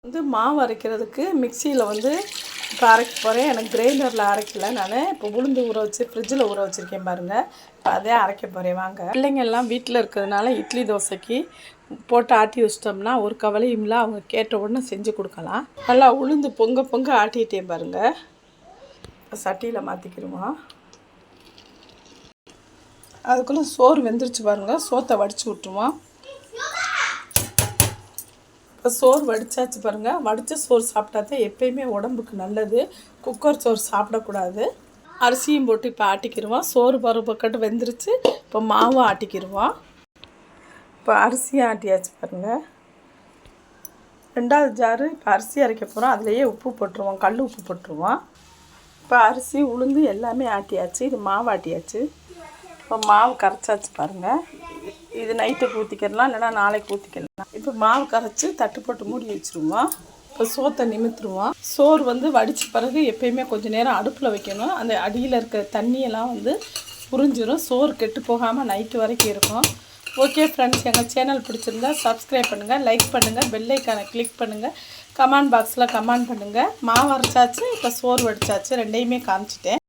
வந்து மாவு அரைக்கிறதுக்கு மிக்சியில் வந்து இப்போ அரைக்க போகிறேன். எனக்கு கிரைண்டரில் அரைக்கல. நான் இப்போ உளுந்து ஊற வச்சு ஃப்ரிட்ஜில் ஊற வச்சுருக்கேன் பாருங்கள். இப்போ அதே அரைக்க போகிறேன் வாங்க. பிள்ளைங்க எல்லாம் வீட்டில் இருக்கிறதுனால இட்லி தோசைக்கு போட்டு ஆட்டி வச்சிட்டோம்னா ஒரு கவலையும் இல்லை. அவங்க கேட்ட உடனே செஞ்சு கொடுக்கலாம். நல்லா உளுந்து பொங்க பொங்க ஆட்டிட்டேன் பாருங்கள். சட்டியில் மாற்றிக்கிடுவோம். அதுக்குள்ளே சோறு வெந்துருச்சு பாருங்கள். சோத்தை வடித்து விட்டுருவோம். இப்போ சோறு வடித்தாச்சு பாருங்கள். வடித்த சோறு சாப்பிட்டா தான் எப்பயுமே உடம்புக்கு நல்லது. குக்கர் சோறு சாப்பிடக்கூடாது. அரிசியும் போட்டு இப்போ ஆட்டிக்கிடுவோம். சோறு பருப்பக்கட்டு வெந்துருச்சு. இப்போ மாவு ஆட்டிக்கிடுவோம். இப்போ அரிசியும் ஆட்டியாச்சு பாருங்கள். 2வது ஜாரு இப்போ அரிசி அரைக்க போகிறோம். அதுலேயே உப்பு போட்டுருவோம். கல் உப்பு போட்டுருவோம். இப்போ அரிசி உளுந்து எல்லாமே ஆட்டியாச்சு. இது மாவு ஆட்டியாச்சு. இப்போ மாவு கரைச்சாச்சு பாருங்கள். இது நைட்டுக்கு ஊற்றிக்கிடலாம், இல்லைனா நாளைக்கு ஊற்றிக்கலாம். இப்போ மாவு கரைச்சி தட்டு போட்டு மூடி வச்சுருவோம். இப்போ சோத்தை நிமித்துருவோம். சோறு வந்து வடித்த பிறகு எப்பயுமே கொஞ்சம் நேரம் அடுப்பில் வைக்கணும். அந்த அடியில் இருக்கிற தண்ணியெல்லாம் வந்து புரிஞ்சிடும். சோறு கெட்டு போகாமல் நைட்டு வரைக்கும் இருக்கும். ஓகே ஃப்ரெண்ட்ஸ், எங்கள் சேனல் பிடிச்சிருந்தா சப்ஸ்கிரைப் பண்ணுங்கள், லைக் பண்ணுங்கள், பெல் ஐக்கானை கிளிக் பண்ணுங்கள், கமெண்ட் பாக்ஸில் கமெண்ட் பண்ணுங்கள். மாவு அரைச்சாச்சு, இப்போ சோறு வடித்தாச்சு, ரெண்டையுமே காமிச்சிட்டேன்.